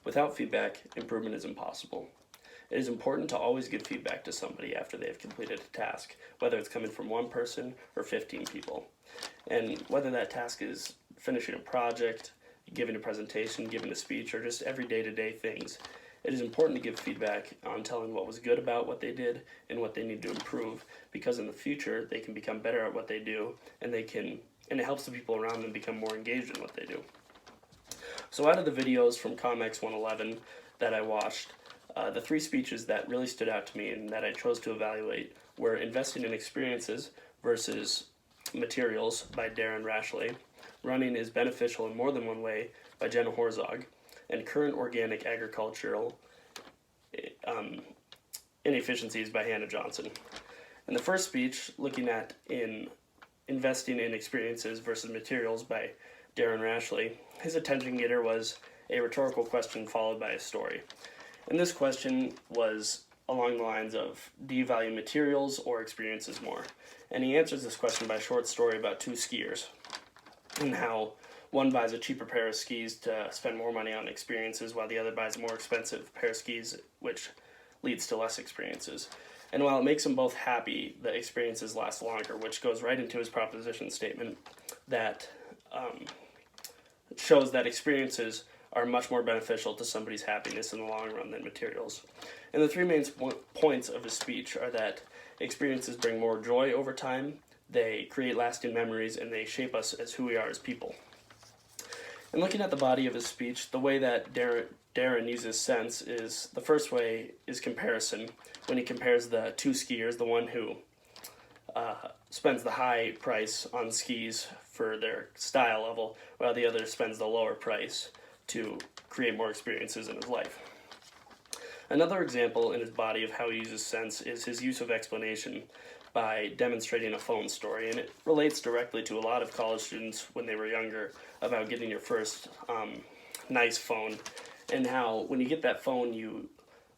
Without feedback, improvement is impossible. It is important to always give feedback to somebody after they have completed a task, whether it's coming from one person or 15 people. And whether that task is finishing a project, giving a presentation, giving a speech, or just every day-to-day things, it is important to give feedback on telling what was good about what they did and what they need to improve, because in the future they can become better at what they do, and it helps the people around them become more engaged in what they do. So out of the videos from ComX 111 that I watched, the three speeches that really stood out to me and that I chose to evaluate were Investing in Experiences versus Materials by Darren Rashley, Running is Beneficial in More Than One Way by Jenna Horzog, and Current Organic Agricultural Inefficiencies by Hannah Johnson. In the first speech, looking at Investing in Experiences versus Materials by Darren Rashley, his attention getter was a rhetorical question followed by a story. And this question was along the lines of, do you value materials or experiences more? And he answers this question by a short story about two skiers and how one buys a cheaper pair of skis to spend more money on experiences while the other buys a more expensive pair of skis, which leads to less experiences. And while it makes them both happy, the experiences last longer, which goes right into his proposition statement that shows that experiences are much more beneficial to somebody's happiness in the long run than materials. And the three main points of his speech are that experiences bring more joy over time, they create lasting memories, and they shape us as who we are as people. And looking at the body of his speech, the way that Darren uses sense is, the first way is comparison, when he compares the two skiers, the one who spends the high price on skis for their style level, while the other spends the lower price to create more experiences in his life. Another example in his body of how he uses sense is his use of explanation by demonstrating a phone story, and it relates directly to a lot of college students when they were younger about getting your first nice phone, and how when you get that phone you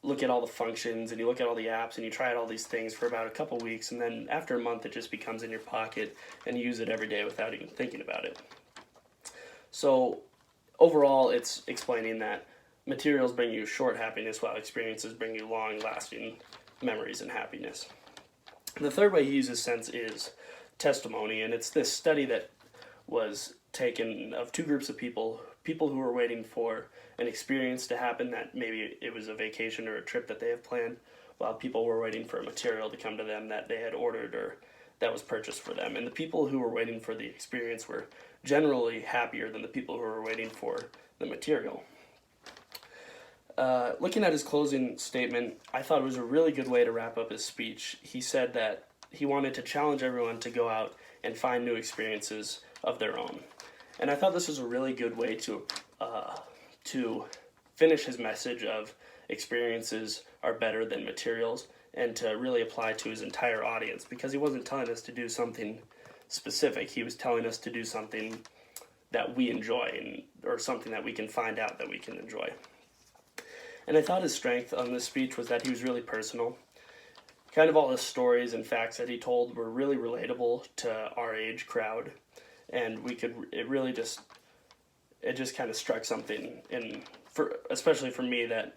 look at all the functions and you look at all the apps and you try out all these things for about a couple weeks, and then after a month it just becomes in your pocket and you use it every day without even thinking about it. So overall, it's explaining that materials bring you short happiness while experiences bring you long-lasting memories and happiness. The third way he uses sense is testimony, and it's this study that was taken of two groups of people who were waiting for an experience to happen, that maybe it was a vacation or a trip that they have planned, while people were waiting for a material to come to them that they had ordered or that was purchased for them. And the people who were waiting for the experience were generally happier than the people who were waiting for the material. Looking at his closing statement, I thought it was a really good way to wrap up his speech. He said that he wanted to challenge everyone to go out and find new experiences of their own. And I thought this was a really good way to finish his message of experiences are better than materials, and to really apply to his entire audience, because he wasn't telling us to do something specific. He was telling us to do something that we enjoy, or something that we can find out that we can enjoy. And I thought his strength on this speech was that he was really personal. Kind of all the stories and facts that he told were really relatable to our age crowd, and it just kind of struck something especially for me, that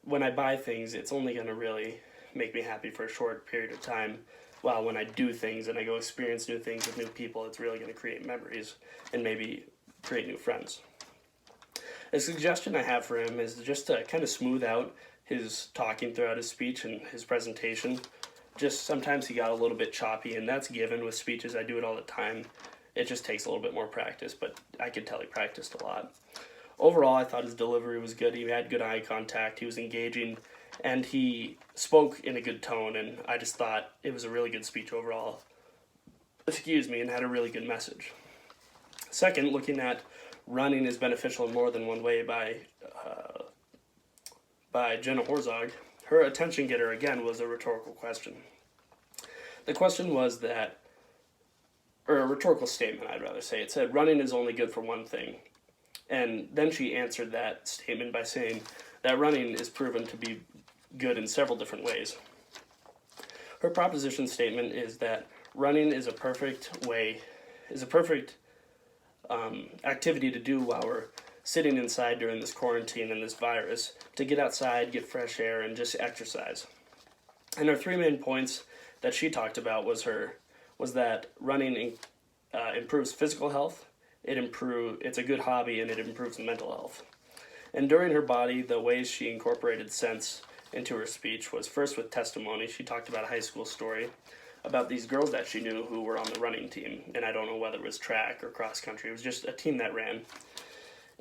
when I buy things, it's only going to really make me happy for a short period of time, while when I do things and I go experience new things with new people, it's really going to create memories and maybe create new friends. A suggestion I have for him is just to kind of smooth out his talking throughout his speech and his presentation. Just sometimes he got a little bit choppy, and that's given with speeches. I do it all the time. It just takes a little bit more practice, but I could tell he practiced a lot. Overall, I thought his delivery was good. He had good eye contact, he was engaging, and he spoke in a good tone, and I just thought it was a really good speech overall. And had a really good message. Second, looking at Running is Beneficial in More Than One Way by Jenna Horzog, her attention getter again was a rhetorical question. The question was that, or a rhetorical statement I'd rather say, it said, running is only good for one thing. And then she answered that statement by saying that running is proven to be good in several different ways. Her proposition statement is that running is a perfect activity to do while we're sitting inside during this quarantine and this virus to get outside, get fresh air, and just exercise. And her three main points that she talked about was that running improves physical health, it's a good hobby, and it improves mental health. And during her body, the ways she incorporated sense into her speech was first with testimony. She talked about a high school story about these girls that she knew who were on the running team, and I don't know whether it was track or cross country. It was just a team that ran.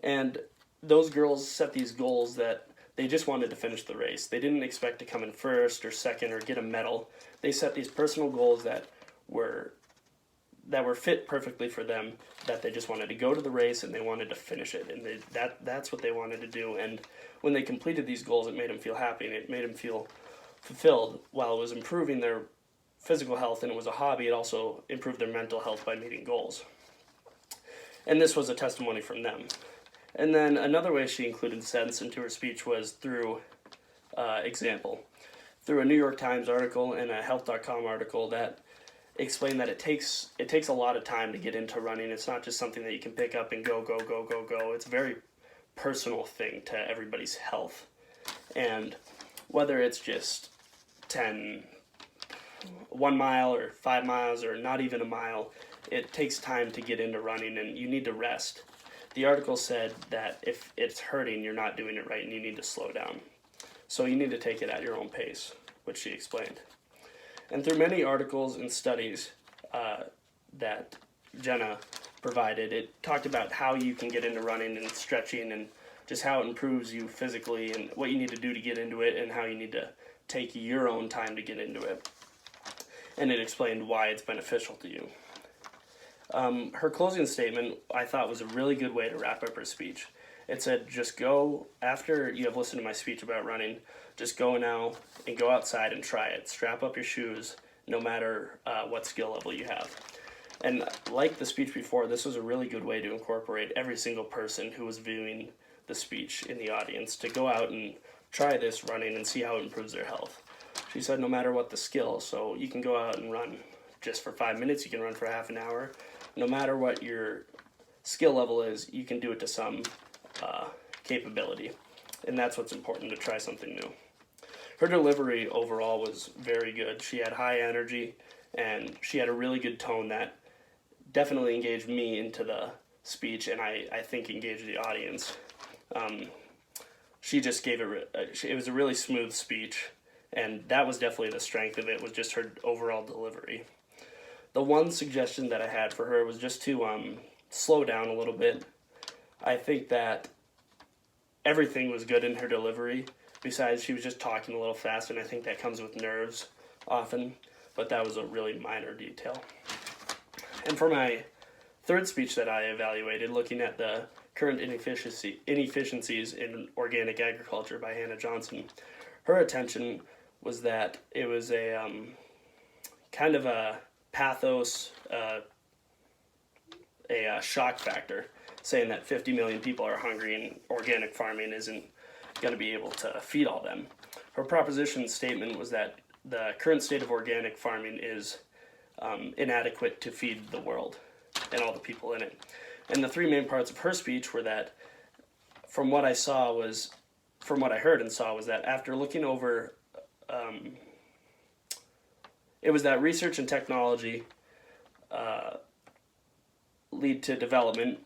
And those girls set these goals that they just wanted to finish the race. They didn't expect to come in first or second or get a medal. They set these personal goals that were fit perfectly for them, that they just wanted to go to the race and they wanted to finish it, and that's what they wanted to do. And when they completed these goals, it made them feel happy, and it made them feel fulfilled. While it was improving their physical health and it was a hobby, it also improved their mental health by meeting goals. And this was a testimony from them. And then another way she included sense into her speech was through example. Through a New York Times article and a Health.com article that explained that it takes a lot of time to get into running. It's not just something that you can pick up and go. It's a very personal thing to everybody's health. And whether it's just 1 mile or 5 miles or not even a mile, it takes time to get into running, and you need to rest. The article said that if it's hurting, you're not doing it right and you need to slow down. So you need to take it at your own pace, which she explained. And through many articles and studies that Jenna provided, it talked about how you can get into running and stretching and just how it improves you physically and what you need to do to get into it and how you need to take your own time to get into it. And it explained why it's beneficial to you. Her closing statement, I thought, was a really good way to wrap up her speech. It said, just go, after you have listened to my speech about running, just go now and go outside and try it. Strap up your shoes, no matter what skill level you have. And like the speech before, this was a really good way to incorporate every single person who was viewing the speech in the audience to go out and try this running and see how it improves their health. She said no matter what the skill, so you can go out and run just for 5 minutes, you can run for half an hour. No matter what your skill level is, you can do it to some capability. And that's what's important, to try something new. Her delivery overall was very good. She had high energy, and she had a really good tone that definitely engaged me into the speech, and I think engaged the audience. She just gave it was a really smooth speech, and that was definitely the strength of it, was just her overall delivery. The one suggestion that I had for her was just to slow down a little bit. I think that everything was good in her delivery. Besides, she was just talking a little fast, and I think that comes with nerves often, but that was a really minor detail. And for my third speech that I evaluated, looking at the current inefficiencies in organic agriculture by Hannah Johnson, her attention was that it was a kind of a pathos, a shock factor, saying that 50 million people are hungry and organic farming isn't going to be able to feed all them. Her proposition statement was that the current state of organic farming is inadequate to feed the world and all the people in it. And the three main parts of her speech were that, from what I heard and saw, was that after looking over, it was that research and technology lead to development,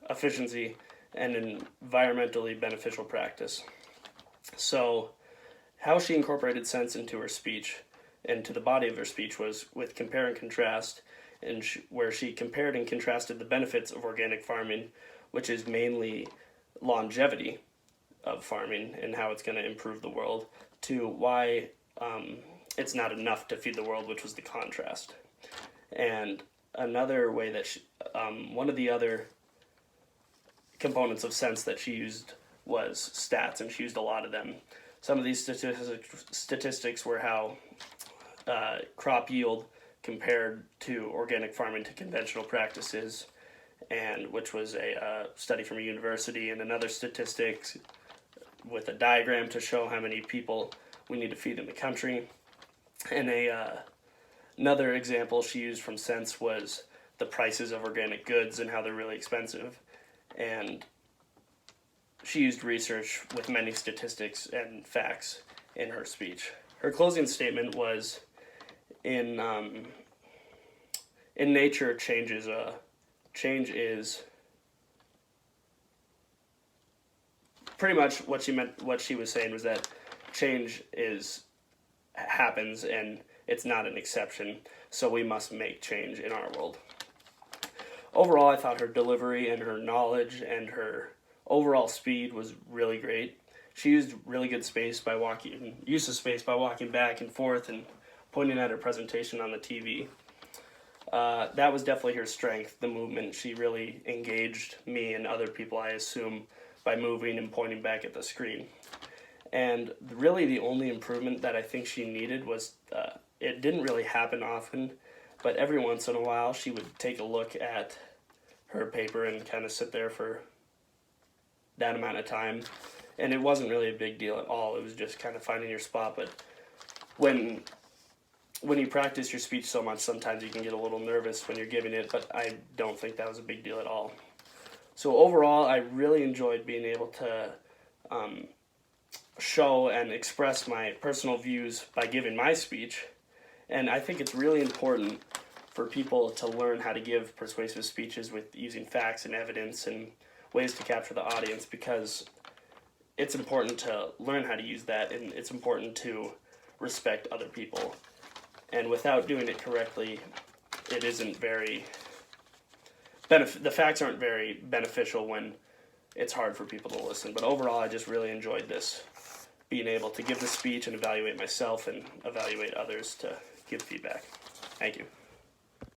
efficiency, and environmentally beneficial practice. So how she incorporated sense into her speech and to the body of her speech was with compare and contrast, and where she compared and contrasted the benefits of organic farming, which is mainly longevity of farming and how it's going to improve the world, to why it's not enough to feed the world, which was the contrast. And another way that one of the other components of sense that she used was stats, and she used a lot of them. Some of these statistics were how crop yield compared to organic farming to conventional practices, and which was a study from a university, and another statistics with a diagram to show how many people we need to feed in the country. And another example she used from sense was the prices of organic goods and how they're really expensive. and she used research with many statistics and facts in her speech. Her closing statement was, in nature, change is pretty much what she meant. What she was saying was that change happens, and it's not an exception, so we must make change in our world. Overall, I thought her delivery and her knowledge and her overall speed was really great. She used really good use of space by walking back and forth and pointing at her presentation on the TV. That was definitely her strength, the movement. She really engaged me and other people, I assume, by moving and pointing back at the screen. And really the only improvement that I think she needed was, it didn't really happen often, but every once in a while she would take a look at her paper and kind of sit there for that amount of time. And it wasn't really a big deal at all. It was just kind of finding your spot. But when you practice your speech so much, sometimes you can get a little nervous when you're giving it, but I don't think that was a big deal at all. So overall, I really enjoyed being able to show and express my personal views by giving my speech. And I think it's really important for people to learn how to give persuasive speeches with using facts and evidence and ways to capture the audience, because it's important to learn how to use that, and it's important to respect other people. And without doing it correctly, it isn't very the facts aren't very beneficial when it's hard for people to listen. But overall, I just really enjoyed this, being able to give the speech and evaluate myself and evaluate others to give feedback. Thank you.